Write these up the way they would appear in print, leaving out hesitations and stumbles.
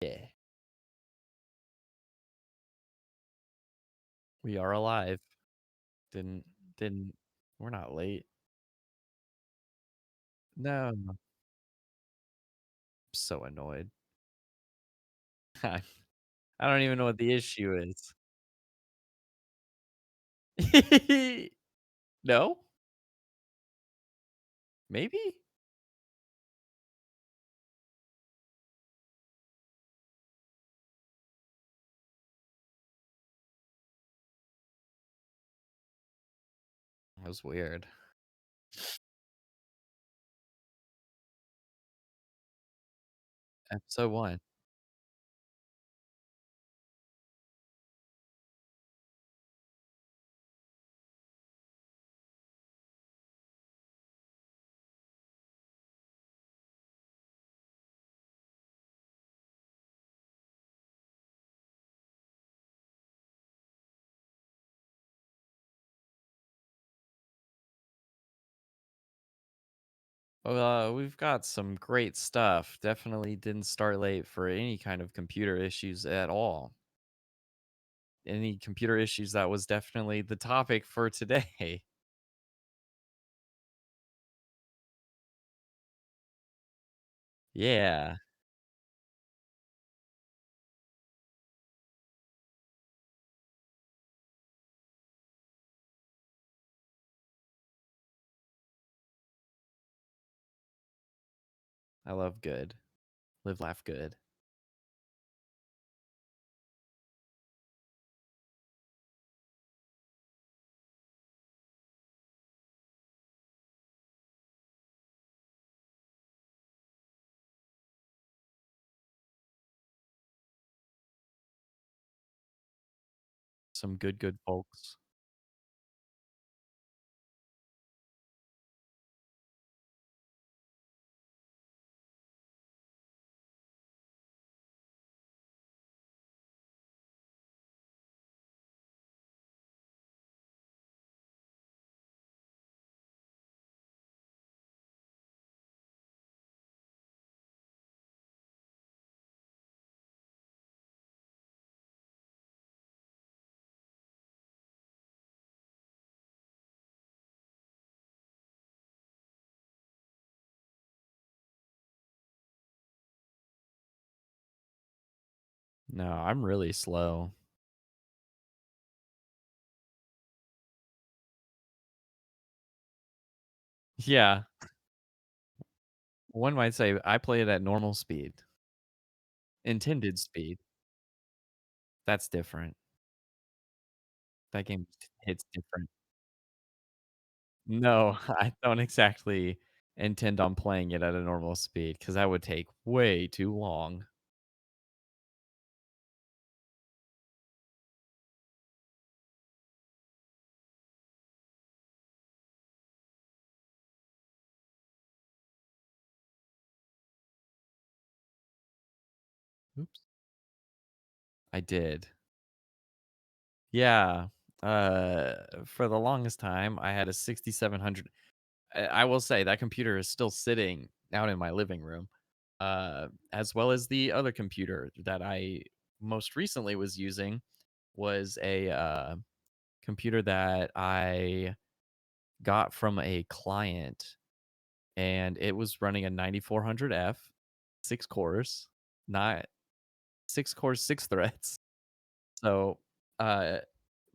Yeah, we are alive. Didn't didn't we're not late. No, I'm so annoyed. I I don't even know what the issue is. No? Maybe? That was weird. Episode 1. Well, we've got some great stuff. Definitely didn't start late for any kind of computer issues at all. Any computer issues, that was definitely the topic for today. Yeah, I love good. Live, laugh, good. Some good folks. No, I'm really slow. Yeah, one might say I play it at normal speed. Intended speed. That's different. That game hits different. No, I don't exactly intend on playing it at a normal speed because that would take way too long. Oops. I did. Yeah. For the longest time, I had a 6700. I will say that computer is still sitting out in my living room, as well as the other computer that I most recently was using was a computer that I got from a client, and it was running a 9400F, 6 cores, not 6 cores, 6 threads. So, uh,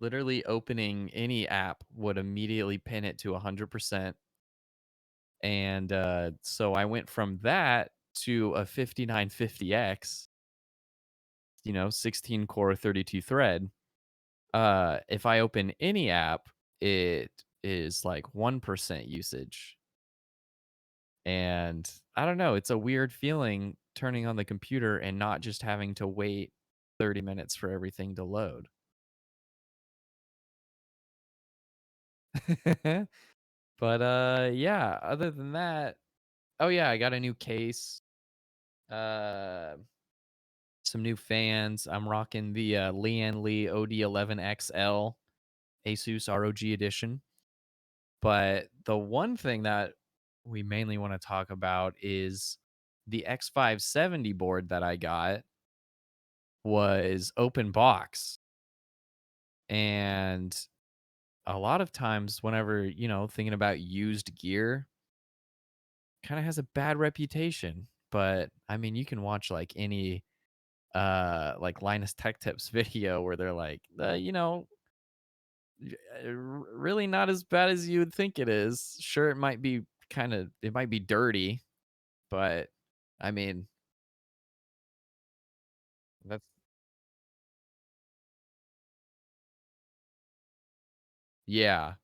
literally opening any app would immediately pin it to 100%. And so I went from that to a 5950X, 16 core, 32 thread. If I open any app, it is like 1% usage. And I don't know, it's a weird feeling turning on the computer and not just having to wait 30 minutes for everything to load. But yeah, other than that, oh yeah, I got a new case, uh some new fans. I'm rocking the Lian Li OD11XL Asus ROG edition. But the one thing that we mainly want to talk about is the X570 board that I got. was open box. And a lot of times whenever, thinking about used gear, kind of has a bad reputation. But I mean, you can watch like any like Linus Tech Tips video where they're like, really not as bad as you would think it is. Sure, it might be dirty, but I mean, that's yeah,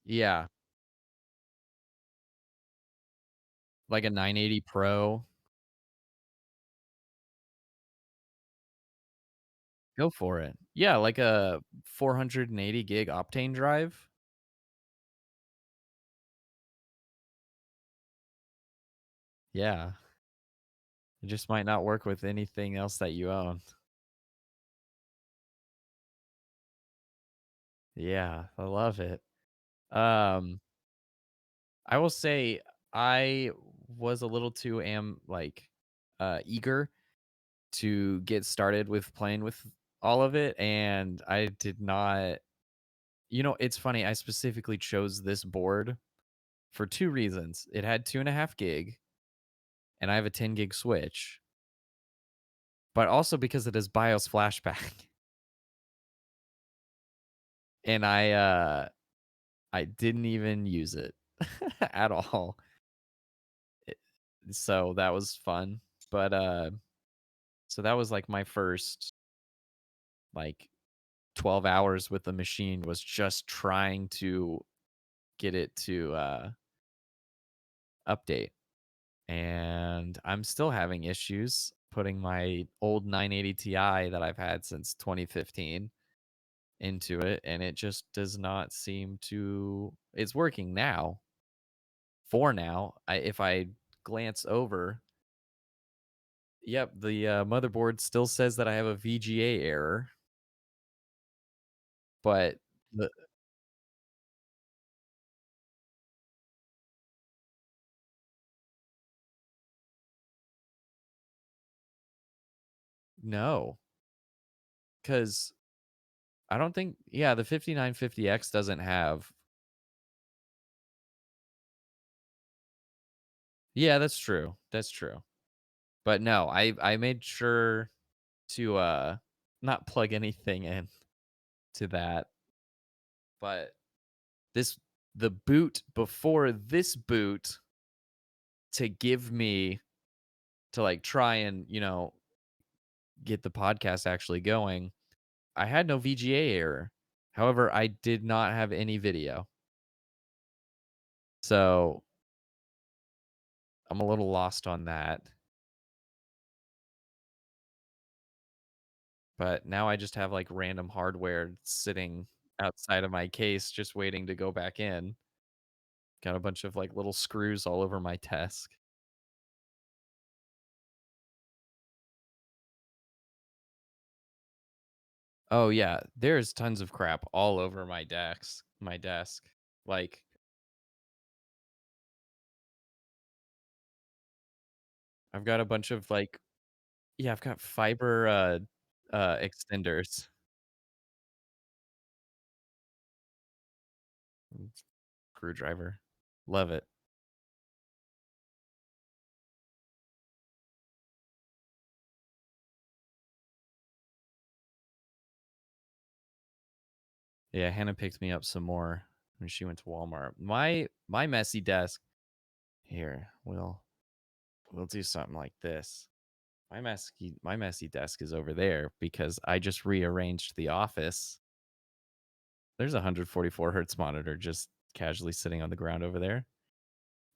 yeah, like a 980 Pro. Go for it. Yeah, like a 480 gig Optane drive. Yeah, it just might not work with anything else that you own. Yeah, I love it. Um, I will say I was a little too eager to get started with playing with all of it, and I did not. It's funny. I specifically chose this board for two reasons. It had 2.5 gig, and I have a 10 gig Switch, but also because it has BIOS flashback, and I didn't even use it at all. It- So that was fun, but so that was like my first like 12 hours with the machine was just trying to get it to update. And I'm still having issues putting my old 980 Ti that I've had since 2015 into it, and it just does not seem to. It's working now. For now, if I glance over, yep, the motherboard still says that I have a VGA error, but the no, because I don't think. Yeah, the 5950X doesn't have. Yeah, that's true. That's true. But no, I made sure to not plug anything in to that. But this the boot before this boot to give me to like try and, get the podcast actually going. I had no VGA error. However, I did not have any video. So, I'm a little lost on that. But now I just have like random hardware sitting outside of my case just waiting to go back in. Got a bunch of like little screws all over my desk. Oh yeah, there's tons of crap all over my desk. Like I've got a bunch of like yeah, I've got fiber extenders. Screwdriver. Love it. Yeah, Hannah picked me up some more when she went to Walmart. My messy desk. Here, we'll do something like this. My messy desk is over there because I just rearranged the office. There's a 144 hertz monitor just casually sitting on the ground over there.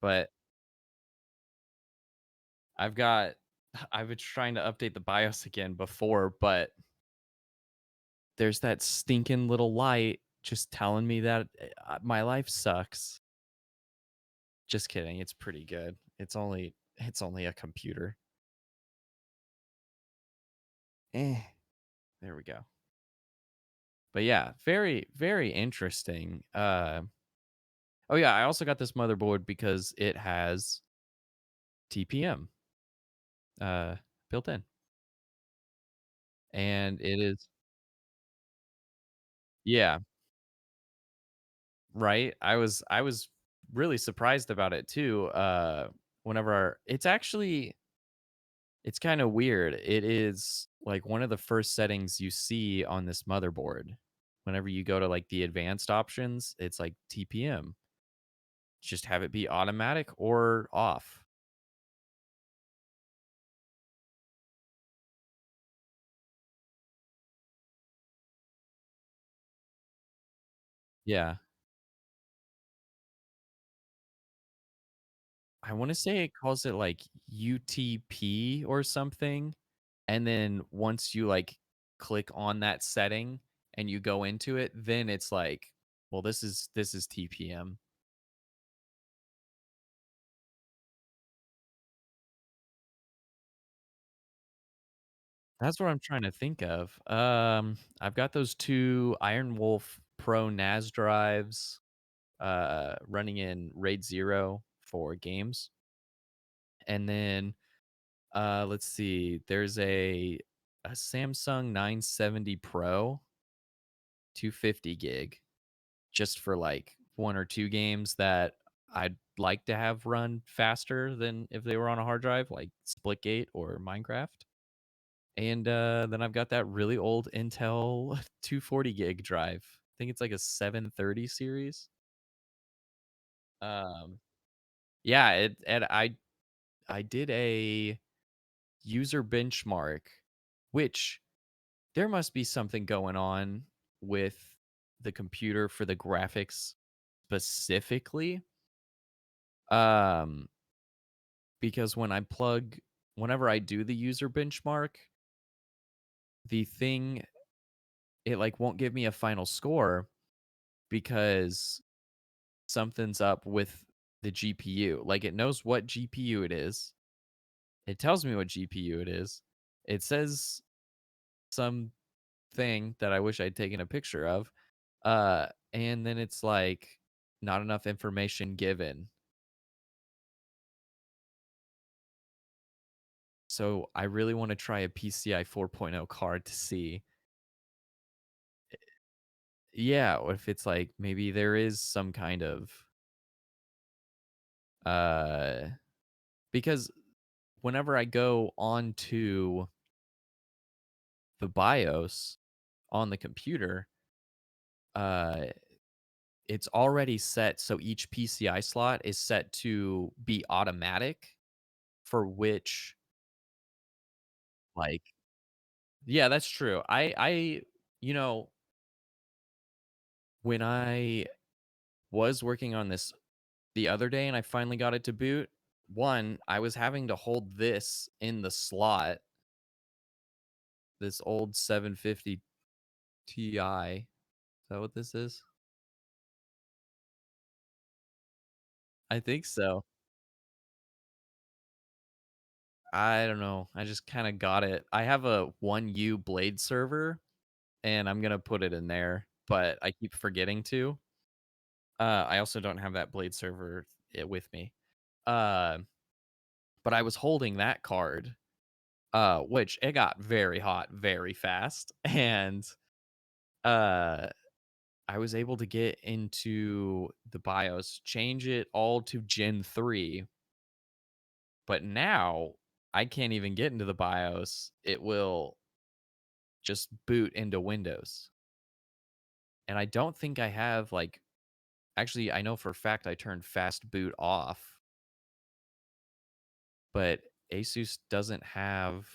But I've got I was trying to update the BIOS again before, but there's that stinking little light just telling me that my life sucks. Just kidding. It's pretty good. It's only a computer. Eh, there we go. But yeah, very very interesting. Oh, yeah, I also got this motherboard because it has TPM, uh, built in, and it is yeah, right? I was really surprised about it too, whenever it's kinda weird. It is, like, one of the first settings you see on this motherboard. Whenever you go to, like, the advanced options, it's like TPM. Just have it be automatic or off. Yeah. I wanna say it calls it, like, UTP or something, and then once you, like, click on that setting and you go into it, then it's like, "Well, this is TPM." That's what I'm trying to think of. I've got those 2 Iron Wolf Pro NAS drives, running in RAID 0 for games, and then, let's see, there's a Samsung 970 Pro, 250 gig, just for, like, 1 or 2 games that I'd like to have run faster than if they were on a hard drive, like Splitgate or Minecraft. And, then I've got that really old Intel 240 gig drive. I think it's like a 730 series. Um, yeah, and I did a user benchmark, which there must be something going on with the computer for the graphics specifically. Um, because whenever I do the user benchmark, the thing it like won't give me a final score because something's up with the GPU. Like it knows what GPU it is. It tells me what GPU it is. It says some thing that I wish I'd taken a picture of. And then it's like not enough information given. So I really want to try a PCI 4.0 card to see. Yeah, or if it's like maybe there is some kind of uh because whenever I go onto the BIOS on the computer, uh it's already set so each PCI slot is set to be automatic for which like yeah, that's true. You know, when I was working on this the other day and I finally got it to boot, one, I was having to hold this in the slot, this old 750 Ti. Is that what this is? I think so. I don't know. I just kind of got it. I have a 1U blade server and I'm gonna put it in there, but I keep forgetting to. I also don't have that blade server with me. Uh, but I was holding that card, which it got very hot very fast, and uh, I was able to get into the BIOS, change it all to Gen 3, but now I can't even get into the BIOS. It will just boot into Windows. And I don't think I have like actually I know for a fact I turned fast boot off, but Asus doesn't have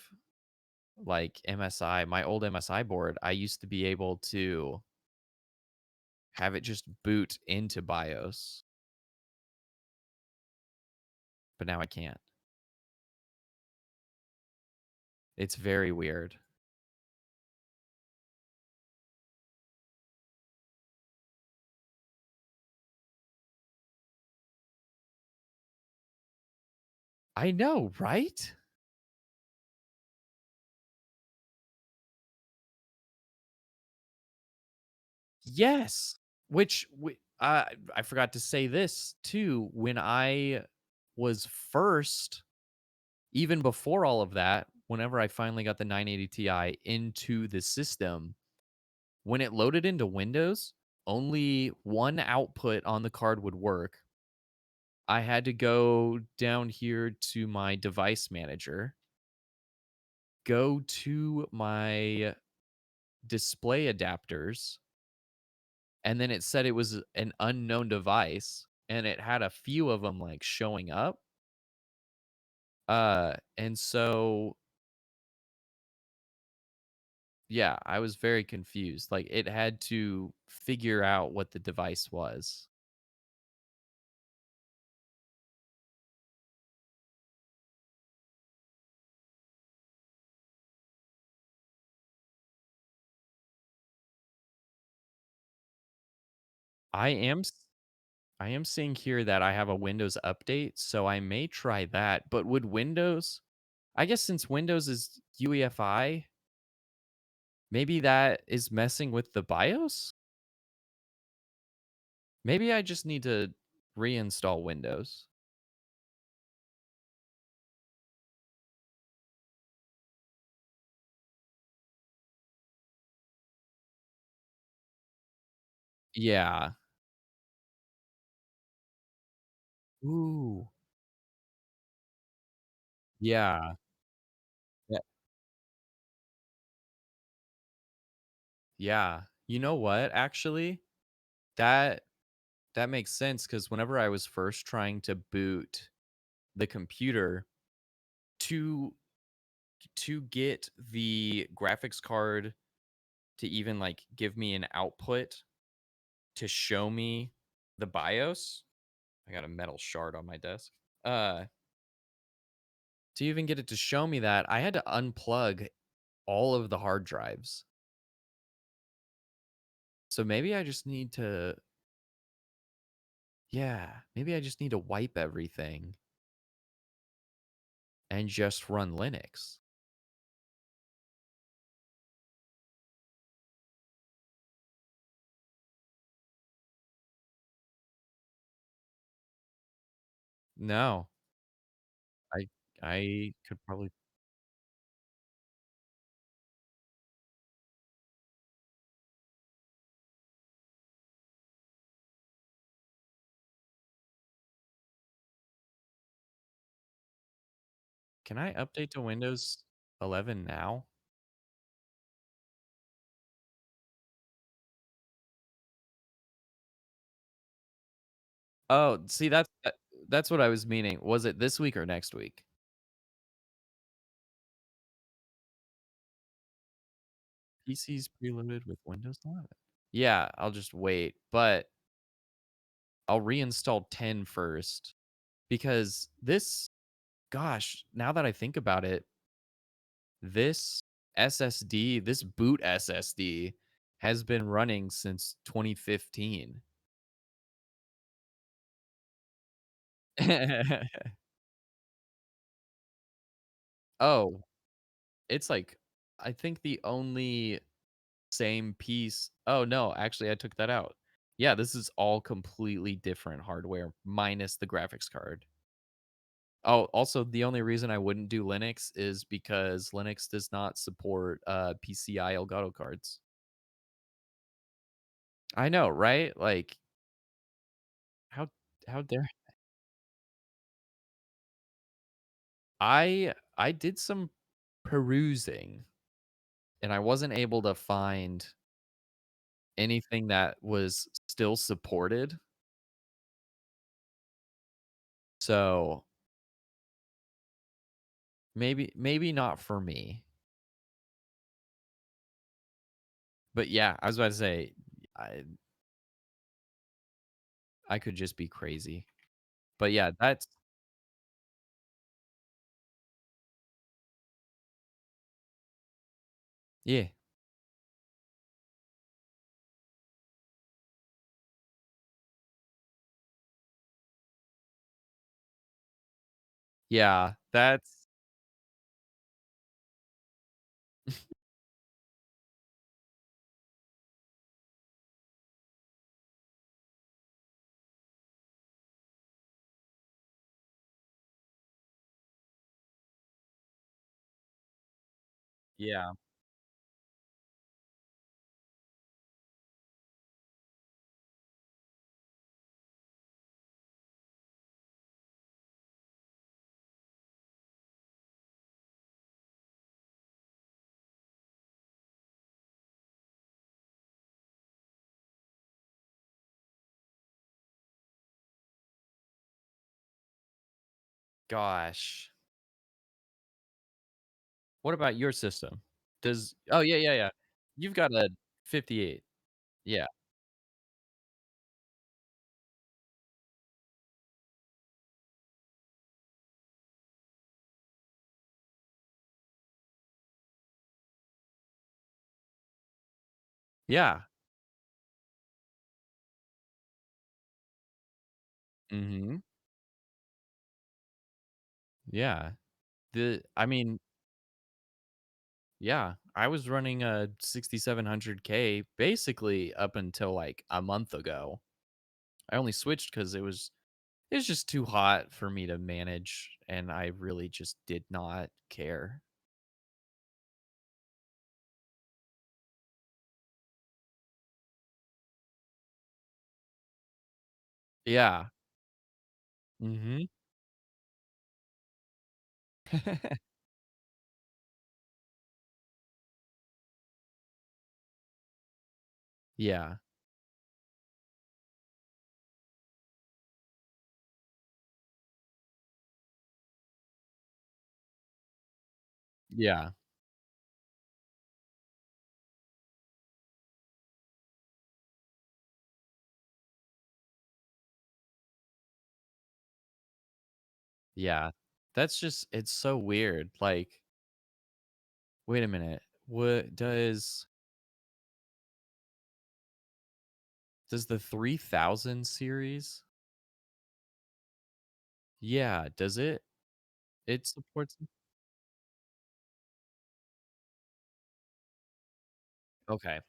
like MSI. My old MSI board, I used to be able to have it just boot into BIOS, but now I can't. It's very weird. I know, right? Yes. Which I forgot to say this too. When I was first, even before all of that, whenever I finally got the 980 Ti into the system, when it loaded into Windows, only one output on the card would work. I had to go down here to my device manager, go to my display adapters, and then it said it was an unknown device, and it had a few of them like showing up. And so yeah, I was very confused. Like it had to figure out what the device was. I am s- I am seeing here that I have a Windows update, so I may try that. But would Windows, I guess since Windows is UEFI, maybe that is messing with the BIOS? Maybe I just need to reinstall Windows. Yeah. Ooh. Yeah. Yeah. Yeah. You know what? Actually, that that makes sense because whenever I was first trying to boot the computer to get the graphics card to even like give me an output to show me the BIOS. I got a metal shard on my desk. Uh to even get it to show me that, I had to unplug all of the hard drives. So maybe I just need to, yeah, maybe I just need to wipe everything and just run Linux. No, I I could probably, can I update to Windows 11 now? Oh, see, that's what I was meaning. Was it this week or next week? PC's preloaded with Windows 11. Yeah, I'll just wait, but I'll reinstall 10 first because this, gosh, now that I think about it, this SSD, this boot SSD has been running since 2015. Oh, it's like, I think the only same piece, oh, no, actually, I took that out. Yeah, this is all completely different hardware minus the graphics card. Oh, also, the only reason I wouldn't do Linux is because Linux does not support, PCI Elgato cards. I know, right? Like, how how dare I did some perusing, and I wasn't able to find anything that was still supported, so maybe not for me. But yeah, I was about to say, I I could just be crazy. But yeah, that's, yeah. Yeah, that's, Yeah. Gosh. What about your system? Does Oh, yeah, yeah, yeah. You've got a 58. Yeah. Yeah. Mhm. Yeah. I mean, yeah, I was running a 6700K basically up until, like, a month ago. I only switched because it was just too hot for me to manage, and I really just did not care. Yeah. Mhm. Yeah. Yeah. Yeah. That's just it's so weird, like, wait a minute, what does the 3000 series? Yeah, does it? It supports Okay.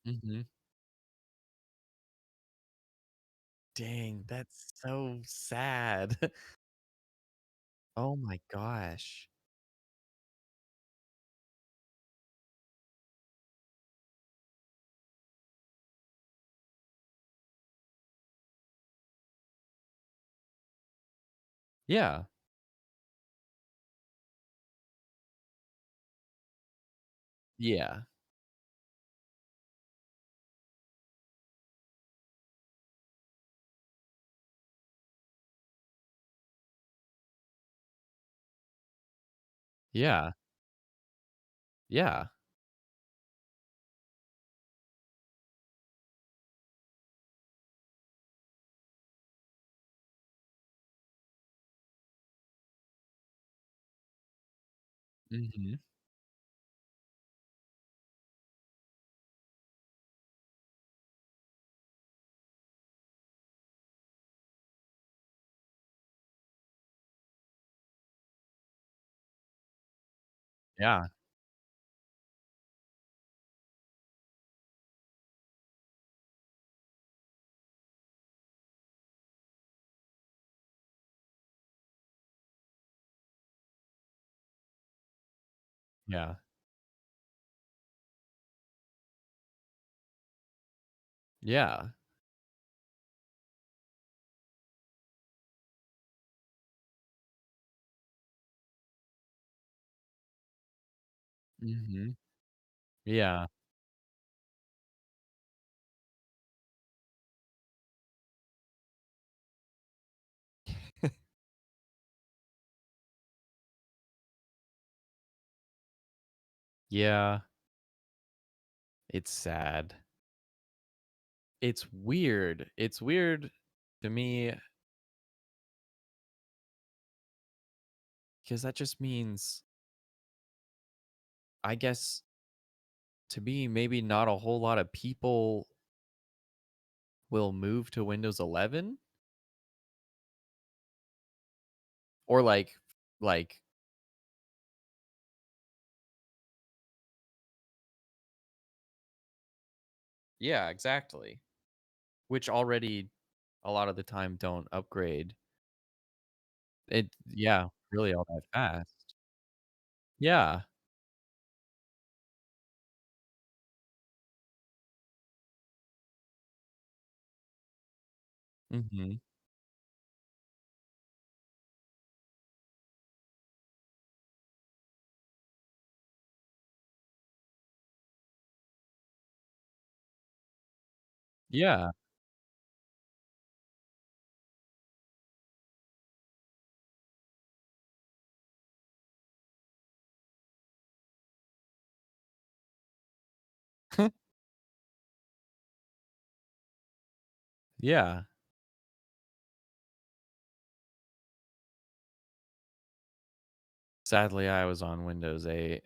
Mhm. Dang, that's so sad. Oh my gosh. Yeah. Yeah. Yeah. Yeah. Mhm. Yeah. Yeah. Yeah. Mhm. Yeah. Yeah. It's sad. It's weird. It's weird to me because that just means, I guess, to me, maybe not a whole lot of people will move to Windows 11 or like yeah, exactly. Which already a lot of the time don't upgrade. It yeah, really all that fast. Yeah. Mhm. Yeah. Yeah. Sadly, I was on Windows 8.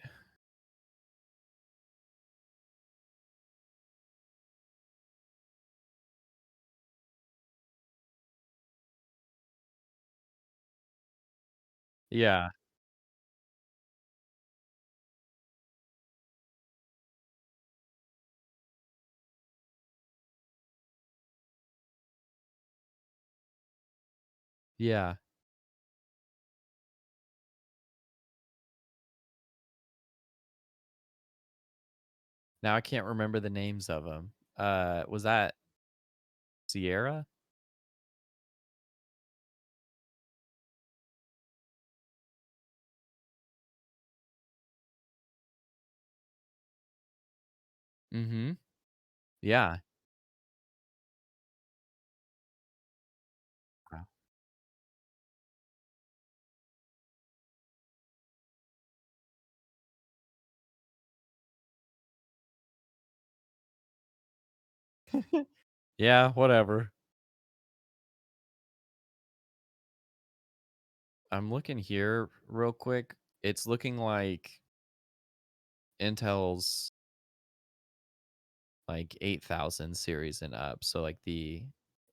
Yeah. Yeah. Now I can't remember the names of them. Was that Sierra? Mhm. Yeah. Wow. Yeah, whatever. I'm looking here real quick. It's looking like Intel's like 8000 series and up. So like the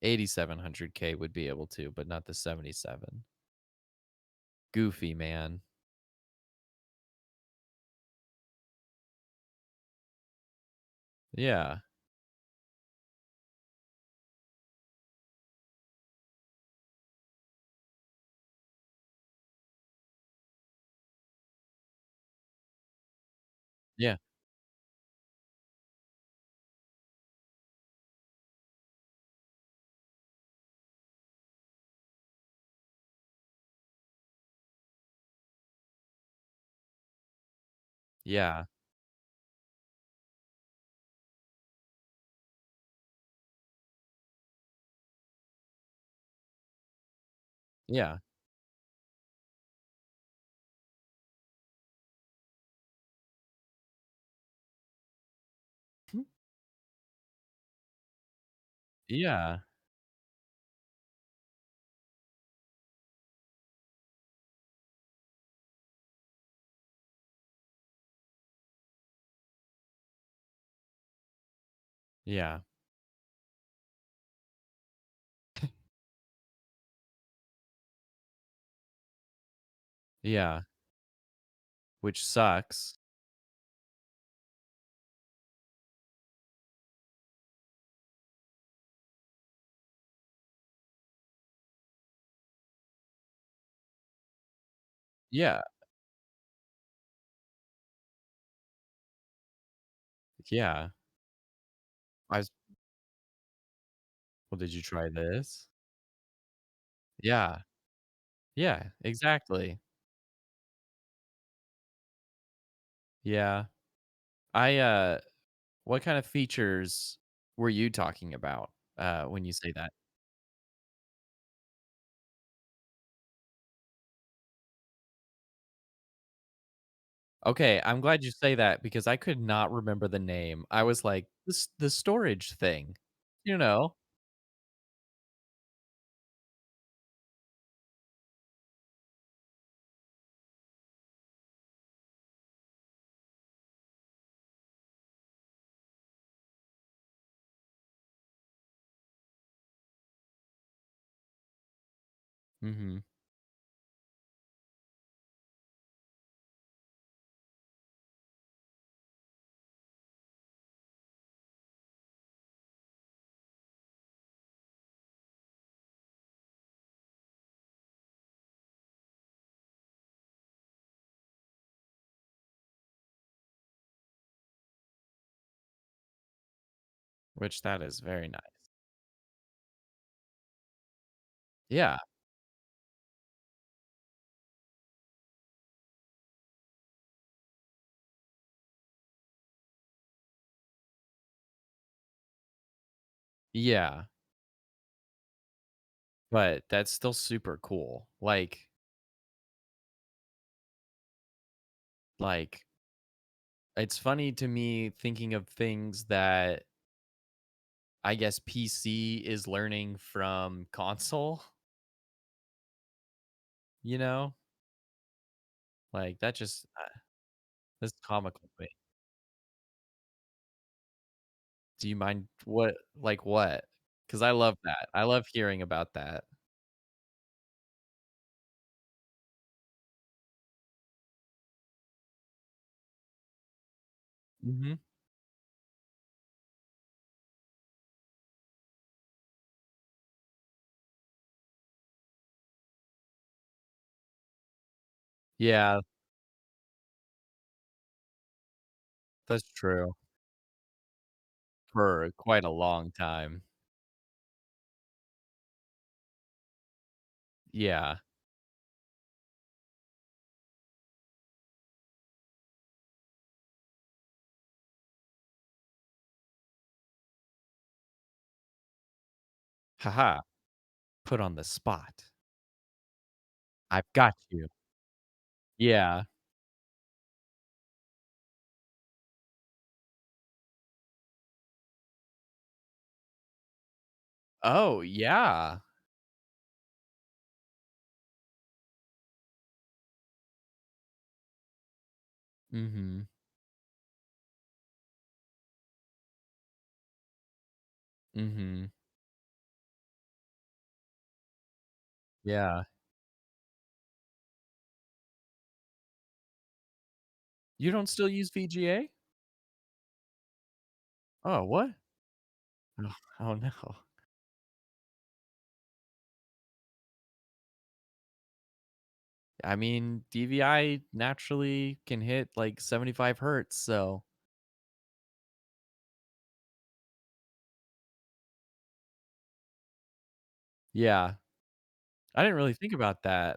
8700K would be able to, but not the 77. Goofy, man. Yeah. Yeah. Yeah. Yeah. Yeah. Yeah. Yeah. Which sucks. Yeah. Yeah. I was well, did you try this? Yeah. Yeah, exactly. Yeah. What kind of features were you talking about, when you say that? Okay, I'm glad you say that because I could not remember the name. I was like, "This the storage thing," you know? Mhm. which that is very nice. Yeah. Yeah, but that's still super cool. Like, it's funny to me thinking of things that I guess PC is learning from console, you know? Like, that just that's comical to me. Do you mind what? Because I love that. I love hearing about that. Mhm. Yeah, that's true. For quite a long time. Yeah. Haha, put on the spot. I've got you. Yeah. Oh, yeah. Mhm. Mhm. Yeah. You don't still use VGA? Oh, what? Oh, oh, no. I mean, DVI naturally can hit, like, 75 hertz, so yeah. I didn't really think about that,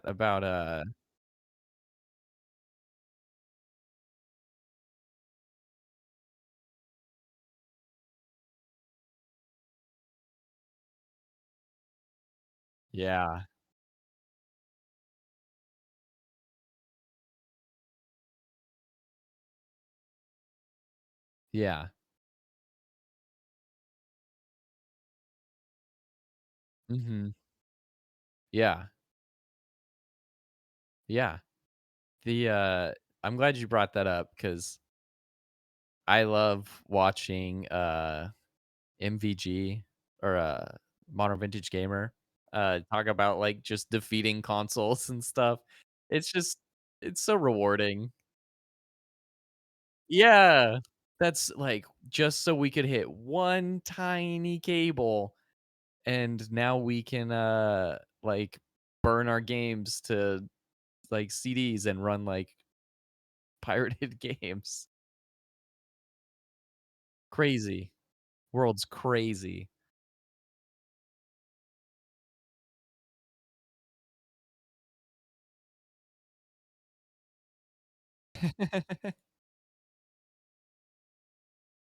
yeah. Yeah. Mhm. Yeah. Yeah. I'm glad you brought that up because I love watching, MVG or, Modern Vintage Gamer, talk about, like, just defeating consoles and stuff. It's just it's so rewarding. Yeah. That's, like, just so we could hit one tiny cable, and now we can, like, burn our games to, like, CDs and run, like, pirated games. Crazy. World's crazy.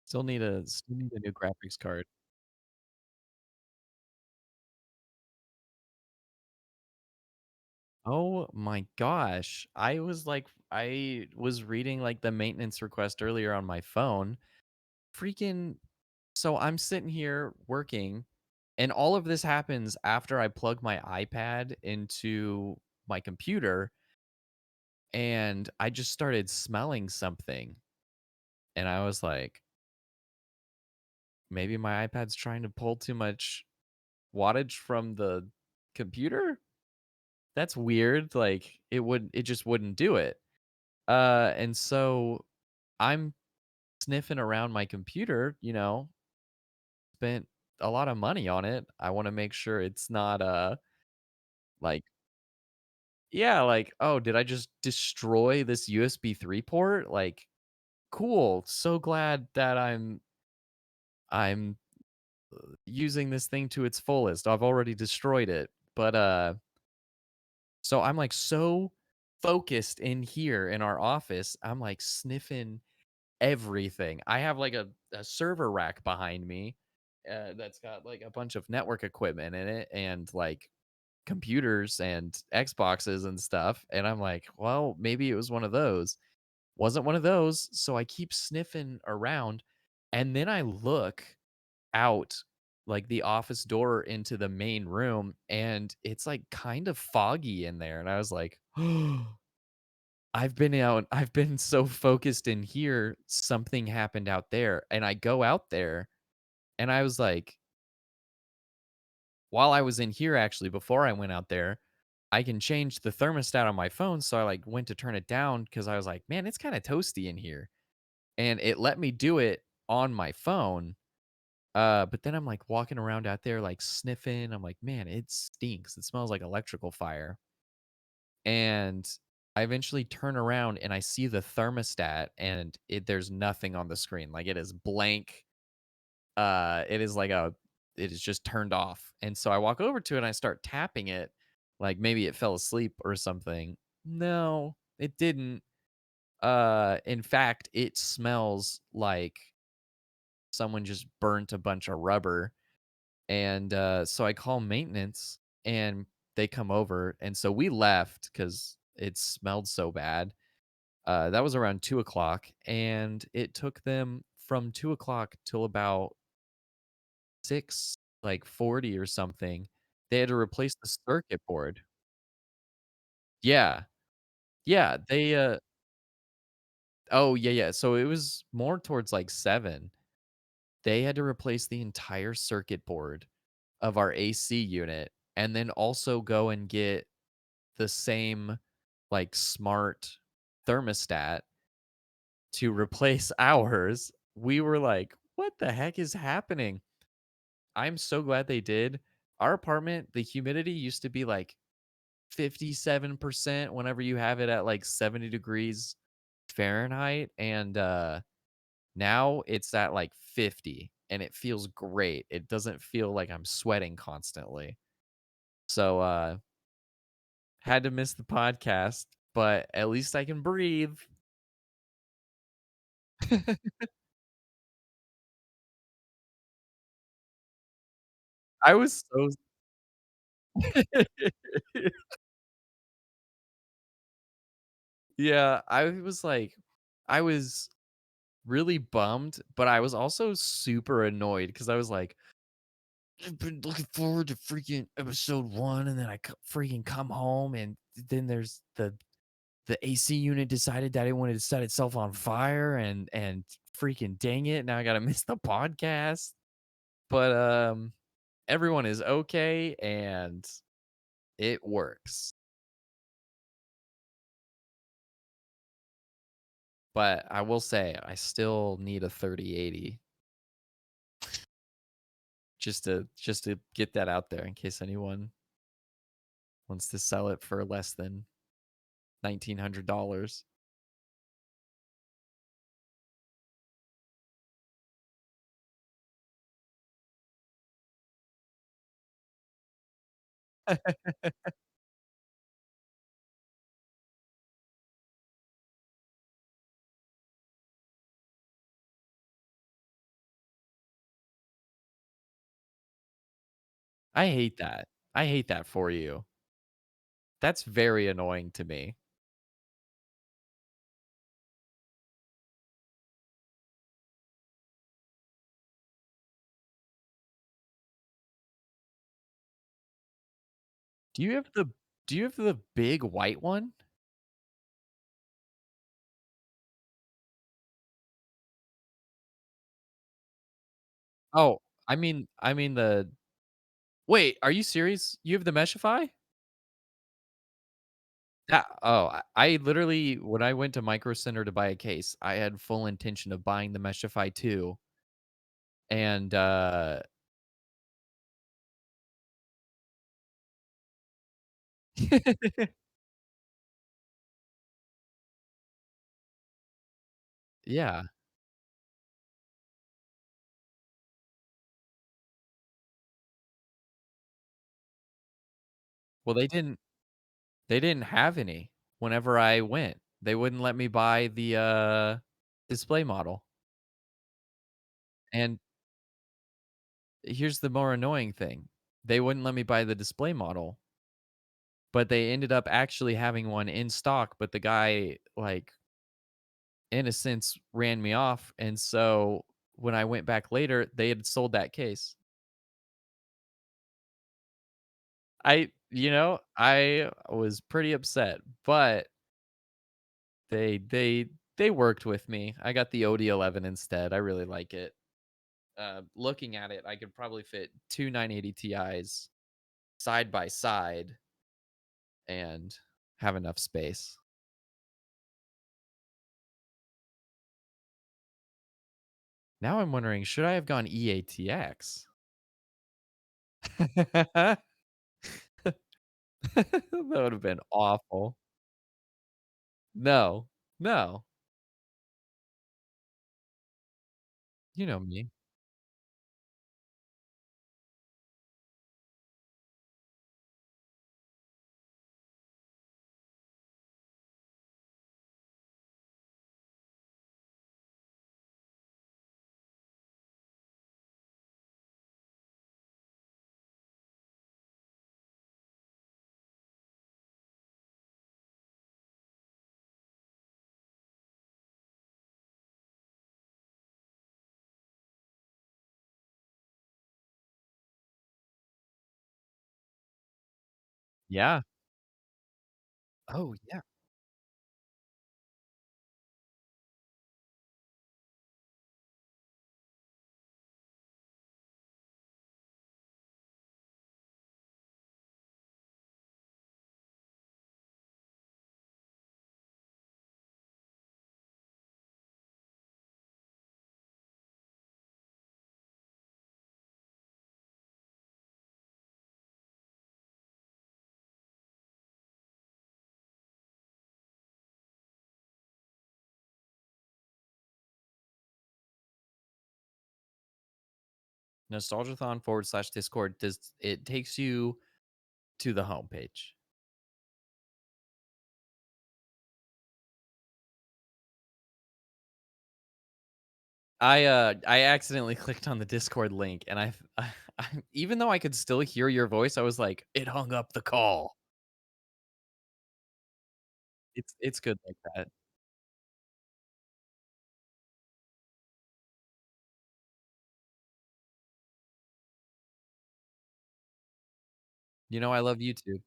Still need a new graphics card. Oh my gosh. I was reading, like, the maintenance request earlier on my phone. Freaking so I'm sitting here working, and all of this happens after I plug my iPad into my computer, and I just started smelling something, and I was like, "Maybe my iPad's trying to pull too much wattage from the computer? That's weird." Like, it just wouldn't do it. And so I'm sniffing around my computer, spent a lot of money on it. I wanna make sure it's not, like yeah, like, "Oh, did I just destroy this USB 3 port?" Like, "Cool, so glad that I'm using this thing to its fullest. I've already destroyed it. But so I'm like so focused in here in our office. I'm like sniffing everything. I have like a server rack behind me that's got like a bunch of network equipment in it and like computers and Xboxes and stuff. And I'm like, well, maybe it was one of those. Wasn't one of those. So I keep sniffing around. And then I look out like the office door into the main room and it's like kind of foggy in there. And I was like, I've been so focused in here, something happened out there. And I go out there and I was like, while I was in here actually, before I went out there, I can change the thermostat on my phone. So I like went to turn it down because I was like, man, it's kind of toasty in here. And it let me do it on my phone. But then I'm like walking around out there, like sniffing. I'm like, man, it stinks. It smells like electrical fire. And I eventually turn around and I see the thermostat and there's nothing on the screen. Like it is blank. It is like it is just turned off. And so I walk over to it and I start tapping it like maybe it fell asleep or something. No, it didn't. In fact, it smells like someone just burnt a bunch of rubber. And so I call maintenance and they come over. And so we left because it smelled so bad. That was around 2 o'clock. And it took them from 2 o'clock till about 6, like 40 or something. They had to replace the circuit board. Yeah. Yeah. Oh, yeah, yeah. So it was more towards like 7. They had to replace the entire circuit board of our AC unit and then also go and get the same, like, smart thermostat to replace ours. We were like, "What the heck is happening?" I'm so glad they did. Our apartment, the humidity used to be, like, 57% whenever you have it at, like, 70 degrees Fahrenheit, and, now it's at, like, 50, and it feels great. It doesn't feel like I'm sweating constantly. So, had to miss the podcast, but at least I can breathe. I was so Yeah, I was really bummed, but I was also super annoyed because I was like, "I've been looking forward to freaking episode 1, and then I freaking come home, and then there's the AC unit decided that it wanted to set itself on fire, and freaking dang it, now I gotta miss the podcast." But, everyone is okay, and it works. But I will say, I still need a 3080 just to get that out there in case anyone wants to sell it for less than $1,900. I hate that. I hate that for you. That's very annoying to me. Do you have the do you have the big white one? Oh, I mean the Wait, are you serious? You have the Meshify? I literally when I went to Micro Center to buy a case, I had full intention of buying the Meshify too, and, yeah. Well, they didn't have any whenever I went. They wouldn't let me buy the, display model, and here's the more annoying thing. They wouldn't let me buy the display model, but they ended up actually having one in stock, but the guy, like, in a sense, ran me off, and so when I went back later, they had sold that case. I was pretty upset, but they worked with me. I got the OD11 instead. I really like it. Looking at it, I could probably fit two 980 Ti's side by side and have enough space. Now I'm wondering, should I have gone EATX? That would have been awful. No, no, you know me. Yeah. Oh, yeah. Nostalgiathon/Discord does it takes you to the homepage. I accidentally clicked on the Discord link and I even though I could still hear your voice, I was like, "It hung up the call." It's good like that. I love YouTube.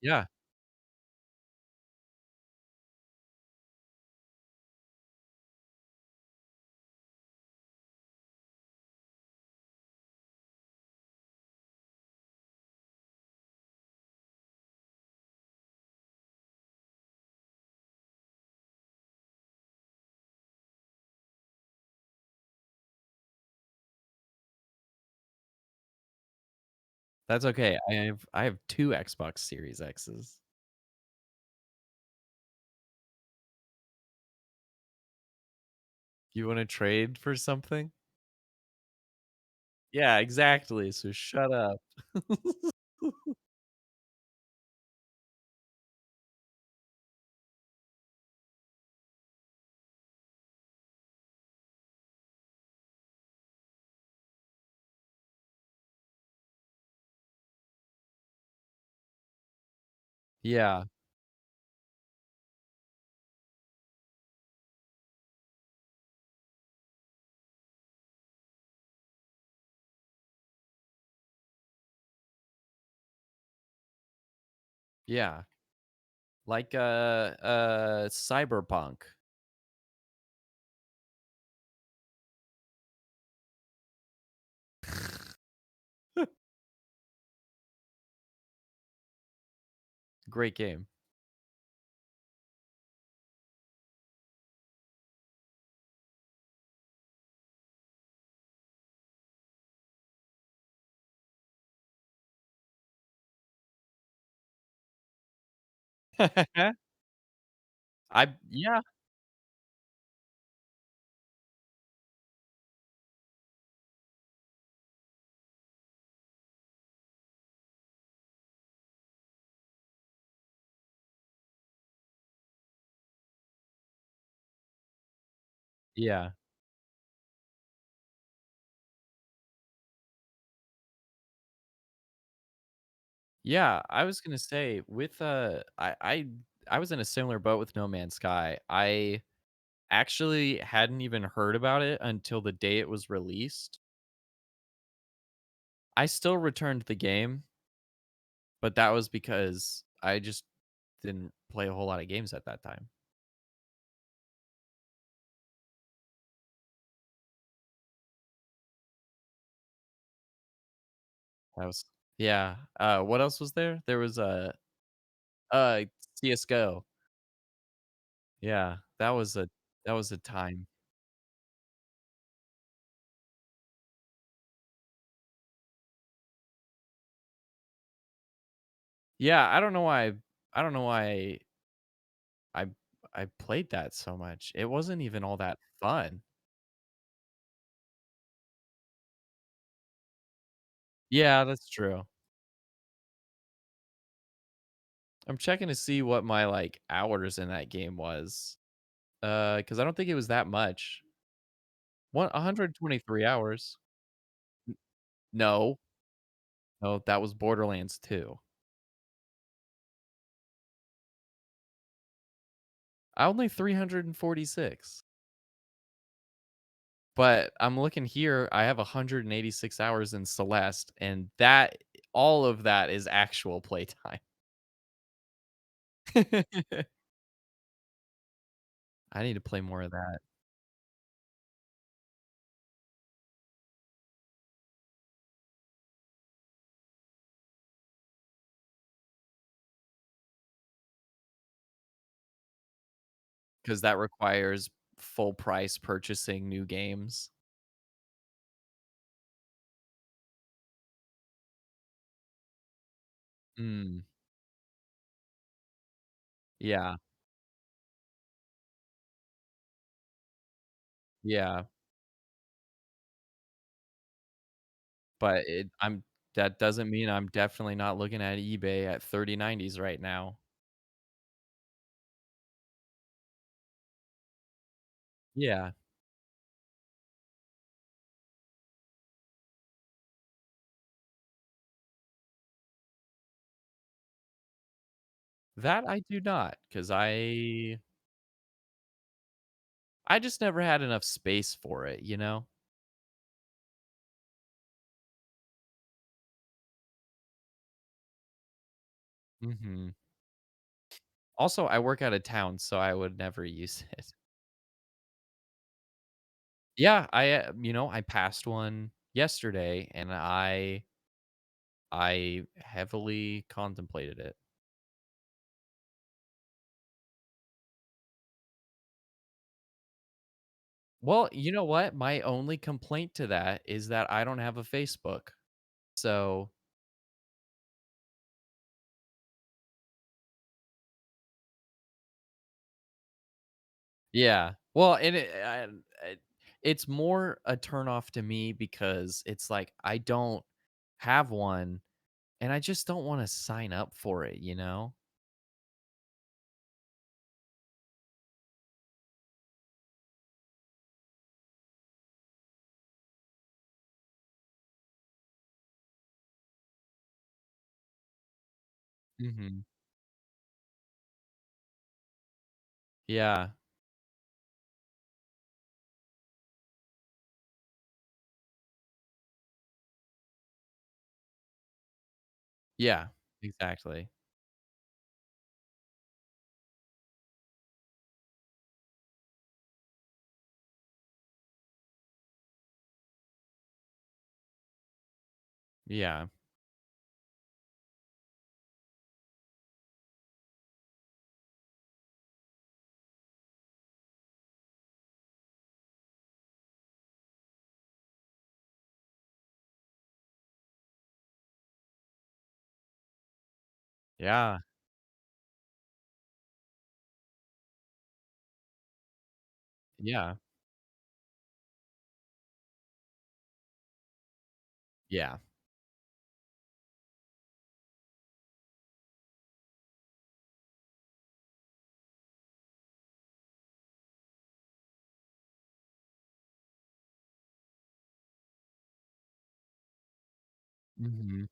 Yeah, that's okay. I have 2 Xbox Series X's. You wanna trade for something? Yeah, exactly, so shut up. Yeah. Yeah. Like, Cyberpunk. Great game. Yeah, yeah. Yeah, I was gonna say with, I was in a similar boat with No Man's Sky. I actually hadn't even heard about it until the day it was released. I still returned the game, but that was because I just didn't play a whole lot of games at that time. That was Yeah, what else was there? There was, uh, CS:GO. Yeah, that was a time. Yeah, I don't know why I I played that so much. It wasn't even all that fun. Yeah, that's true. I'm checking to see what my, like, hours in that game was, because I don't think it was that much. 123 hours. No, no, that was Borderlands 2. I only 346. But I'm looking here, I have 186 hours in Celeste, and that all of that is actual playtime. I need to play more of that because that requires full price purchasing new games. Mm, yeah, yeah, but it I'm that doesn't mean I'm definitely not looking at eBay at 3090s right now. Yeah, that I do not, because I just never had enough space for it, you know? Mhm. Also, I work out of town, so I would never use it. Yeah, I passed one yesterday, and I heavily contemplated it. Well, you know what? My only complaint to that is that I don't have a Facebook. So, yeah. Well, and it's more a turnoff to me because it's like I don't have one, and I just don't wanna sign up for it, you know? Mhm. Yeah. Yeah. Exactly. Yeah. Yeah. Yeah. Yeah. Mhm.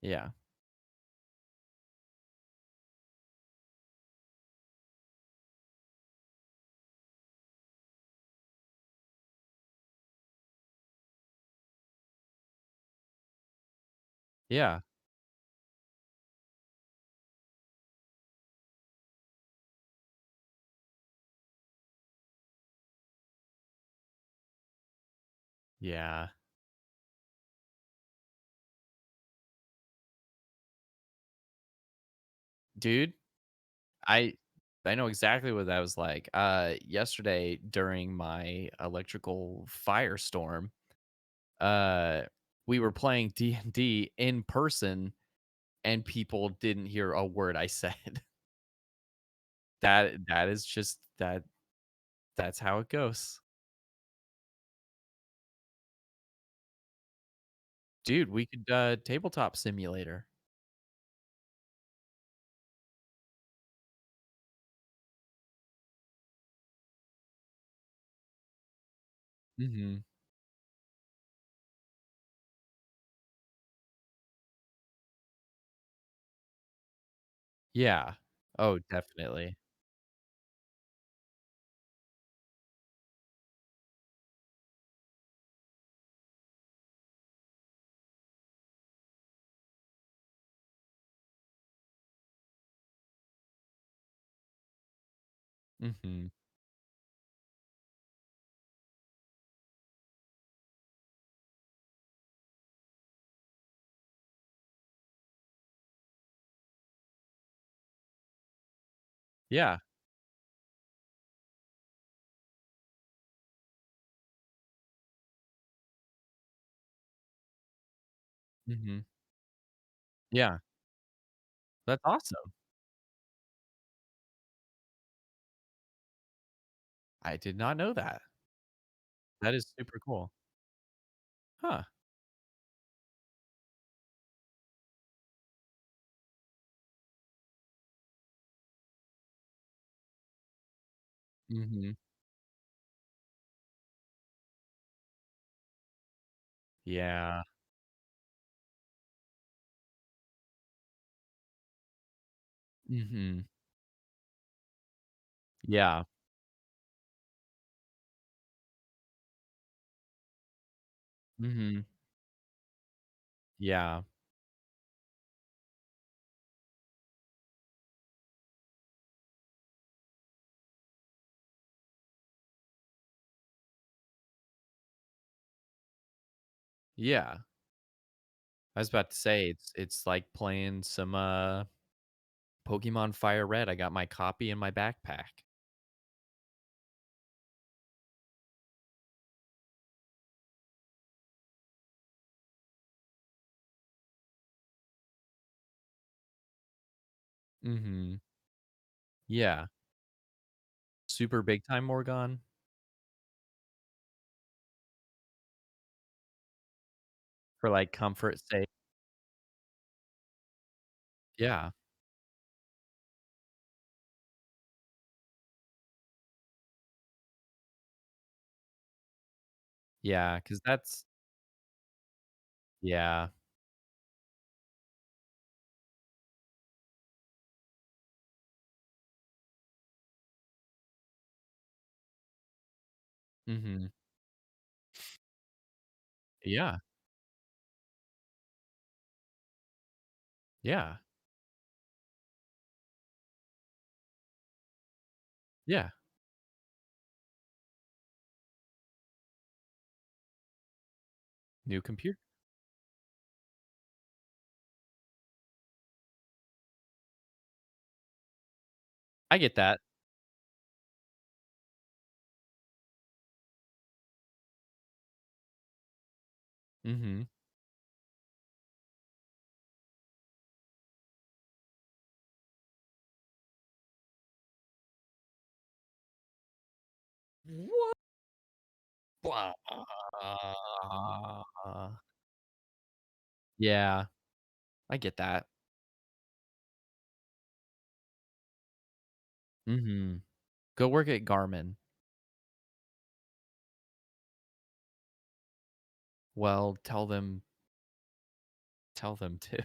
Yeah. Yeah. Yeah. Dude, I I know exactly what that was like. Yesterday during my electrical firestorm, uh, we were playing D&D in person, and people didn't hear a word I said. That is just that's how it goes. Dude, we could, tabletop simulator. Mhm. Yeah. Oh, definitely. Mhm. Yeah. Mhm. Yeah. That's awesome. I did not know that. That is super cool. Huh. Mhm. Yeah. Mhm. Yeah. Mhm. Yeah. Yeah. I was about to say it's like playing some, Pokemon Fire Red. I got my copy in my backpack. Mhm. Yeah. Super big time Morgon for, like, comfort sake. Yeah. Yeah. Because that's yeah. Mhm. Yeah. Yeah. Yeah. New computer. I get that. Mhm. Blah. Yeah, I get that. Mhm. Go work at Garmin. Well, tell them to.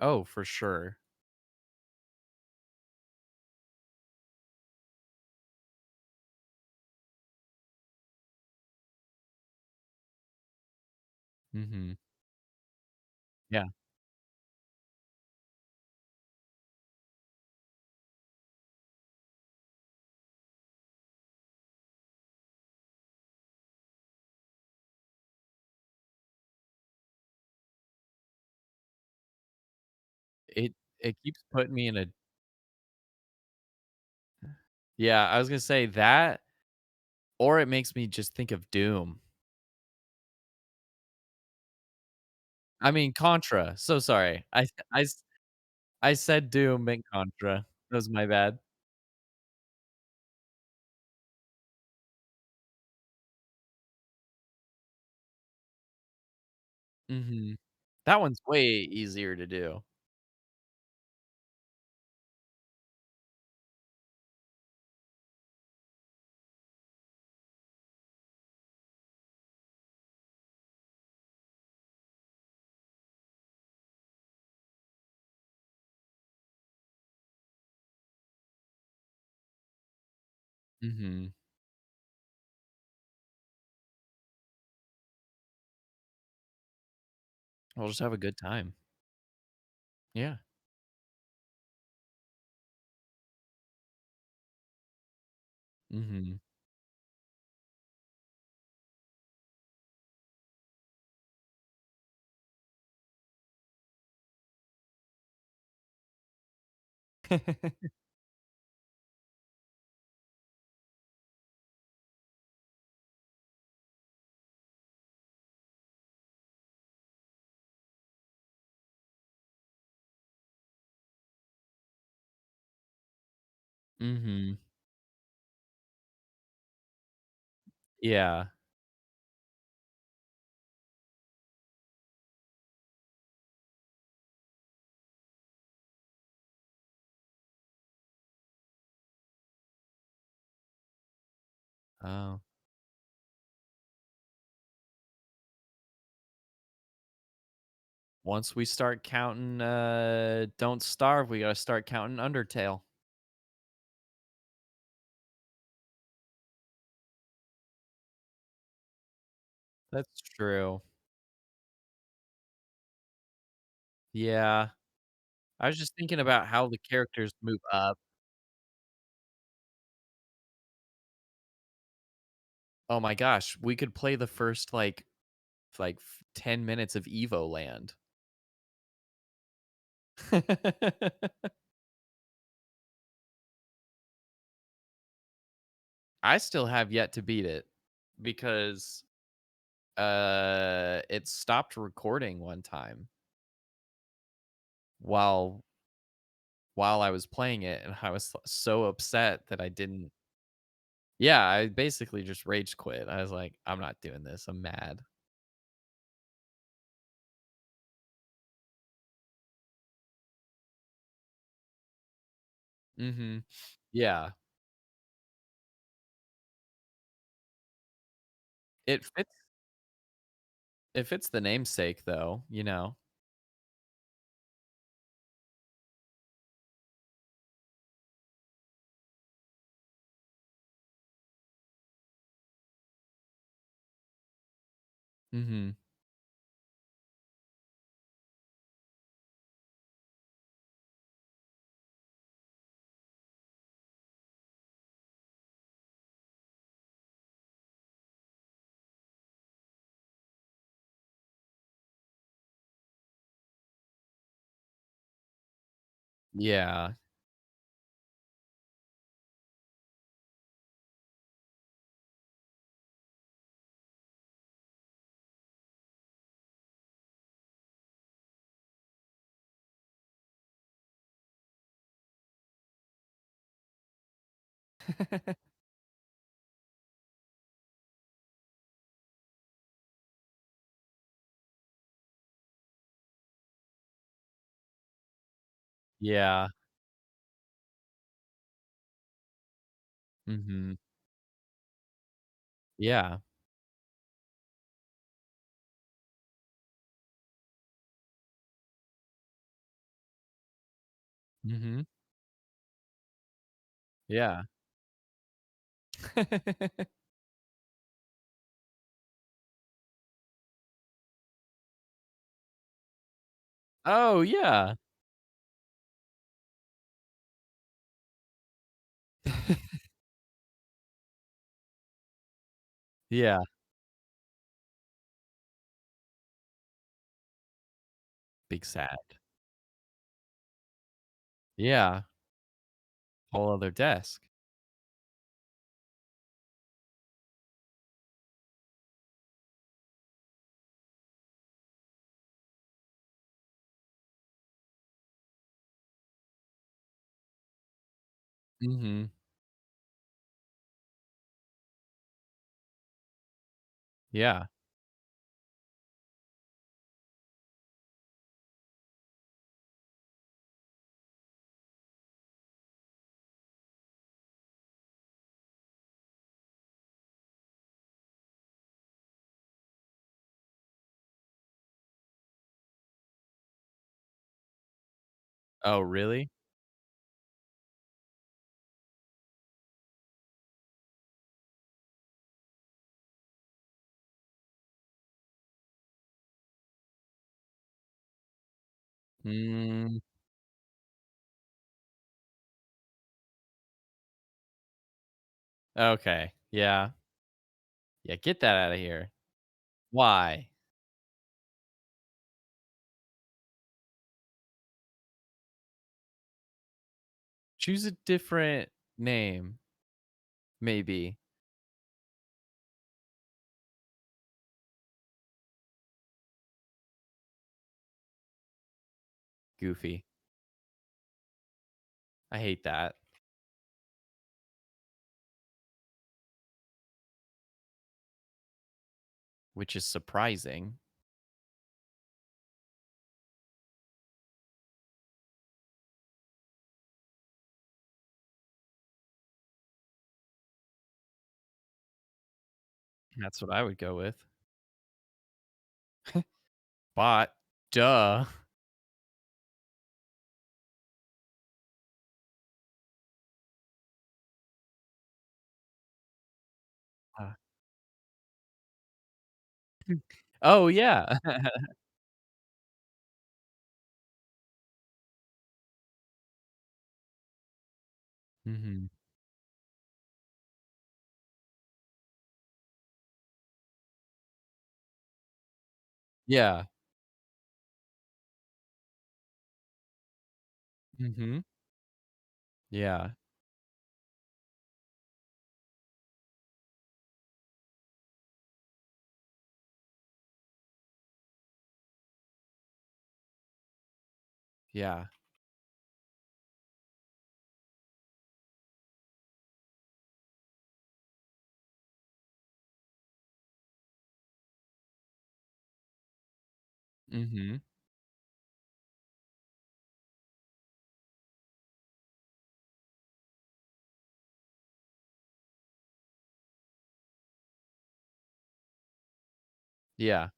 Oh, for sure. Mhm. Yeah. It it keeps putting me in a Yeah, I was gonna say that, or it makes me just think of Doom. I mean, Contra, so sorry. I said Doom and Contra. That was my bad. Mhm. That one's way easier to do. Mhm. We'll just have a good time. Yeah. Mhm. Mhm. Yeah. Oh. Once we start counting, Don't Starve, we gotta start counting Undertale. That's true. Yeah. I was just thinking about how the characters move up. Oh my gosh, we could play the first, 10 minutes of Evoland. I still have yet to beat it because, it stopped recording one time while while I was playing it, and I was so upset that I didn't. Yeah, I basically just rage quit. I was like, "I'm not doing this. I'm mad." Mhm. Yeah. It fits the namesake though, you know? Mhm. Yeah. Yeah. Mhm. Yeah. Mhm. Yeah. Oh, yeah. Yeah. Big sad. Yeah. Whole other desk. Mhm. Yeah. Oh, really? Mm, okay. Yeah. Yeah, get that out of here. Why? Choose a different name, maybe. Goofy. I hate that, which is surprising. That's what I would go with. Bot. Duh. Uh, oh, yeah. Mhm. Yeah. Mhm. Yeah. Yeah. Mhm. Yeah.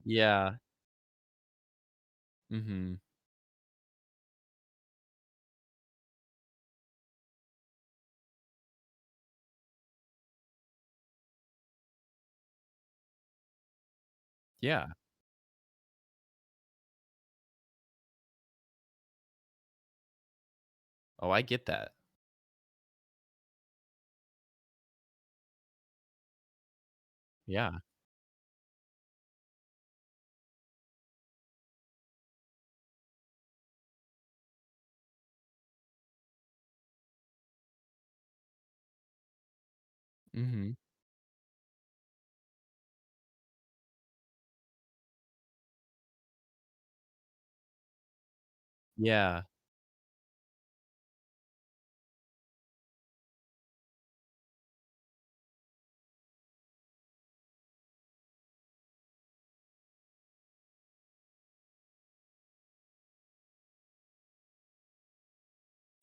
Yeah. Mhm. Yeah. Oh, I get that. Yeah. Mhm. Yeah.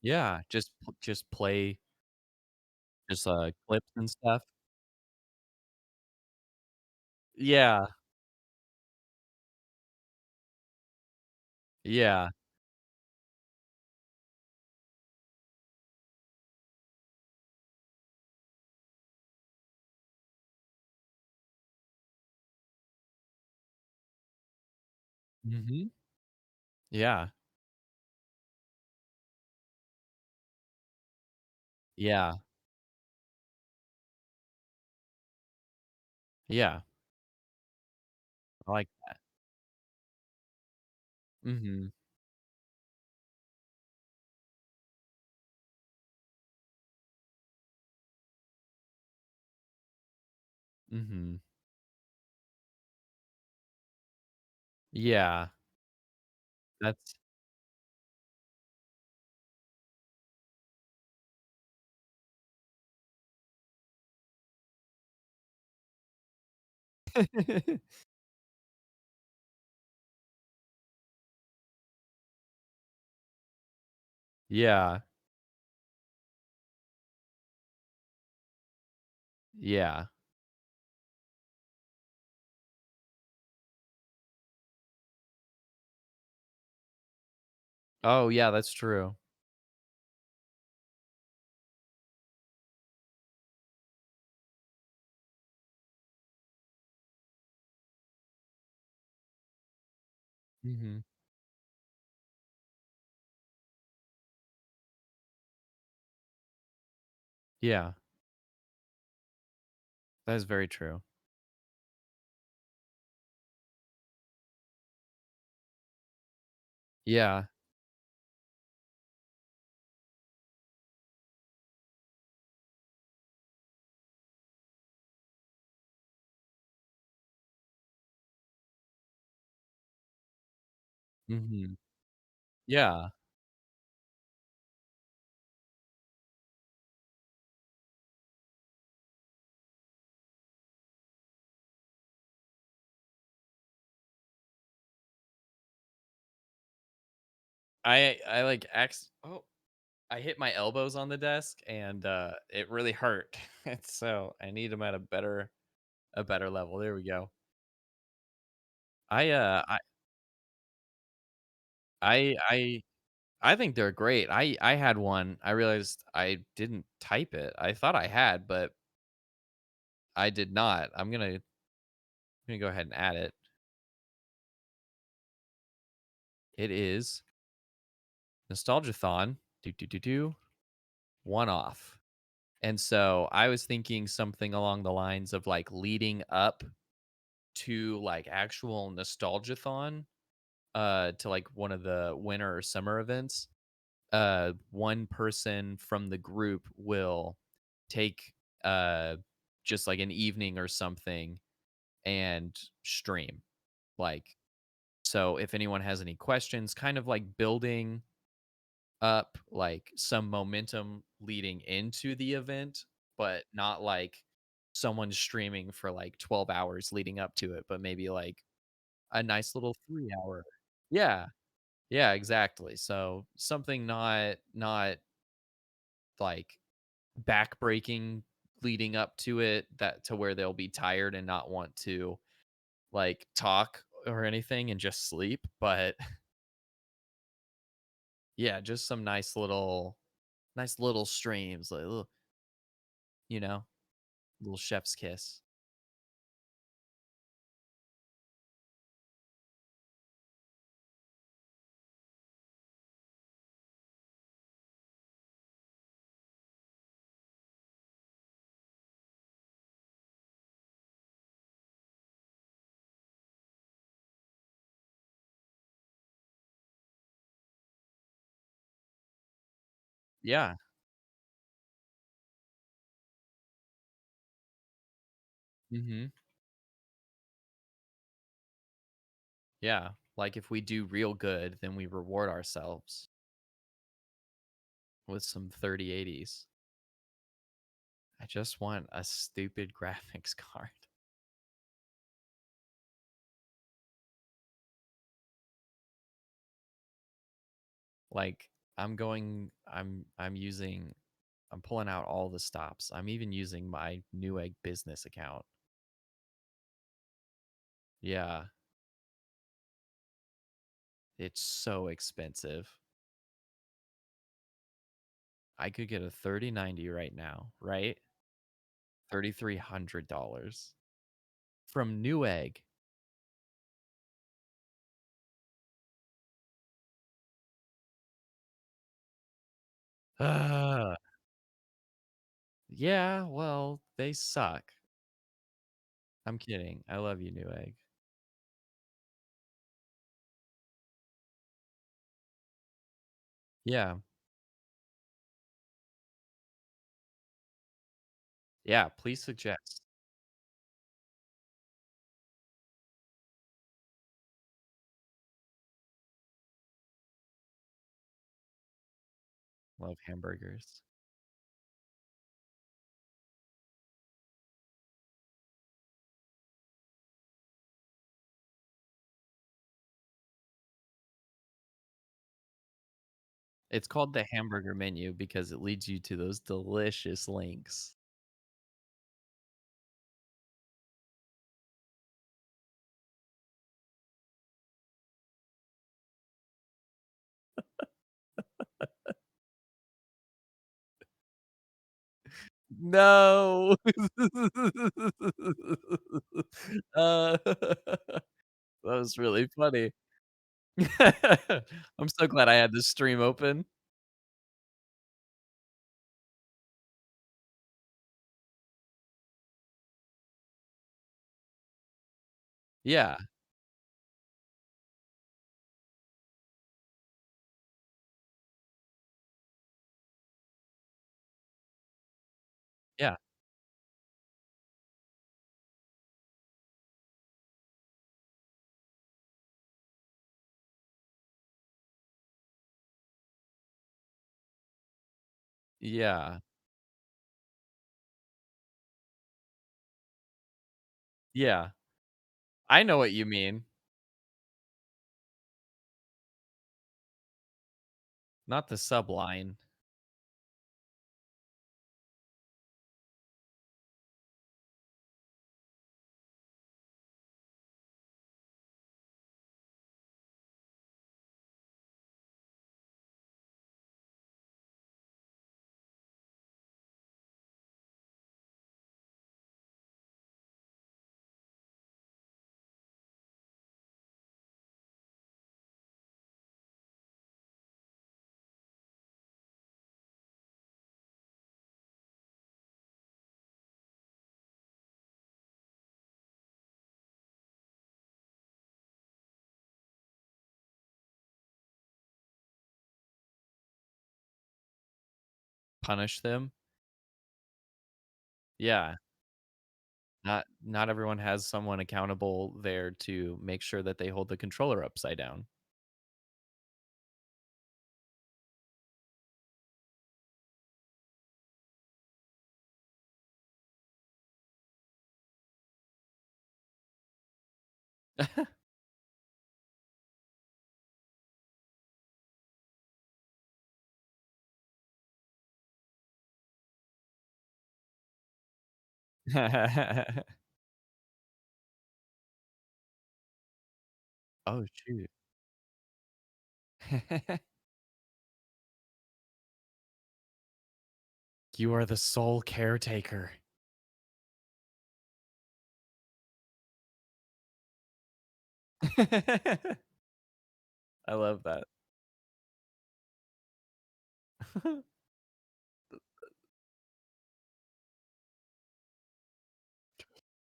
Yeah, just play just, clips and stuff. Yeah, yeah. Mhm. Yeah, yeah, yeah. I like that. Mhm, mhm. Yeah, that's Yeah, yeah. Oh, yeah, that's true. Mhm. Yeah, that is very true. Yeah, mhm. Yeah. Like, I hit my elbows on the desk, and, it really hurt, and so I need them at a better level. There we go. I, uh, I I I think they're great. I had one. I realized I didn't type it. I thought I had, but I did not. I'm gonna go ahead and add it. It is Nostalgiathon, do, do, do, do, one off. And so I was thinking something along the lines of like leading up to like actual Nostalgiathon, to like one of the winter or summer events. One person from the group will take just like an evening or something and stream. Like, so if anyone has any questions, kind of like building up like some momentum leading into the event, but not like someone streaming for like 12 hours leading up to it, but maybe like a nice little 3 hour. Yeah. Yeah, exactly. So something not like backbreaking leading up to it, that to where they'll be tired and not want to like talk or anything and just sleep. But yeah, just some nice little streams, like little, you know, little chef's kiss. Yeah. Mhm. Yeah. Like if we do real good, then we reward ourselves with some 3080s. I just want a stupid graphics card. Like I'm pulling out all the stops. I'm even using my Newegg business account. Yeah, it's so expensive. I could get a 3090 right now, right? $3,300 from Newegg. Ah, yeah, well, they suck. I'm kidding. I love you, Newegg. Yeah, yeah, please suggest. Love hamburgers. It's called the hamburger menu because it leads you to those delicious links. No. That was really funny. I'm so glad I had this stream open. Yeah, yeah, yeah, yeah. I know what you mean. Not the subline. Punish them. Yeah. Not everyone has someone accountable there to make sure that they hold the controller upside down. Oh, shoot. You are the sole caretaker. I love that.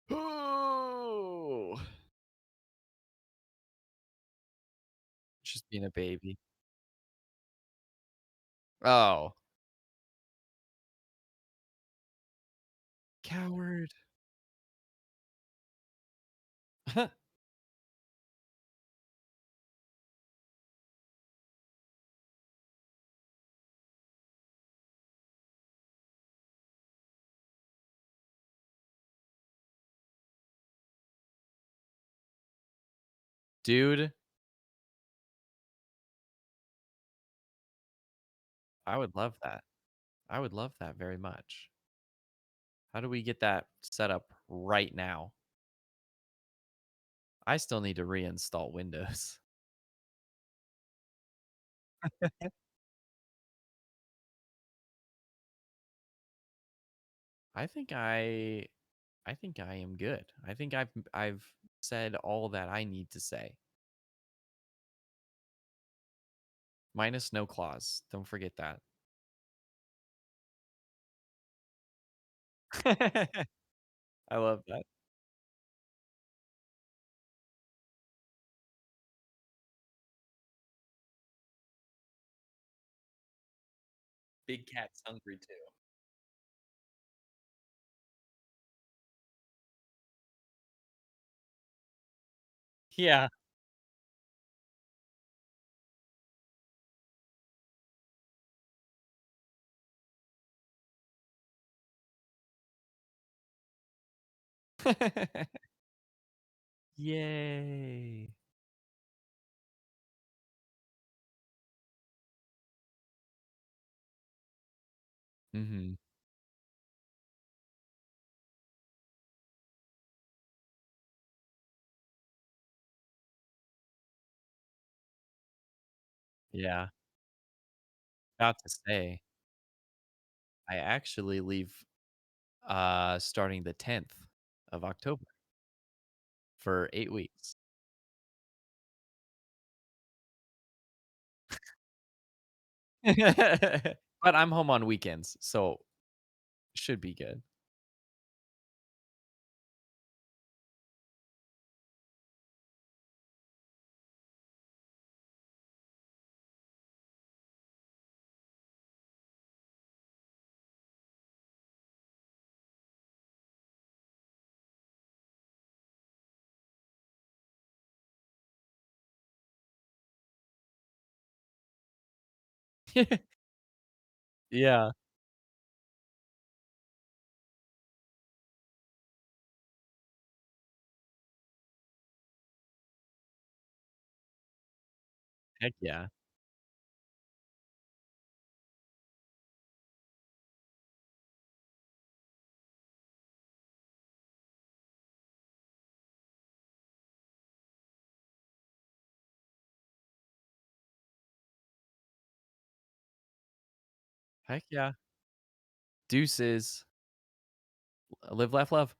Oh, just being a baby. Oh, coward. Dude, I would love that. I would love that very much. How do we get that set up right now? I still need to reinstall Windows. I think I think I am good. I think I've said all that I need to say. Minus no clause. Don't forget that. I love that. Big cat's hungry too. Yeah. Yay. Mhm. Yeah. About to say, I actually leave starting the 10th of October for 8 weeks. But I'm home on weekends, so should be good. Yeah. Heck yeah. Heck yeah. Deuces. Live, laugh, love.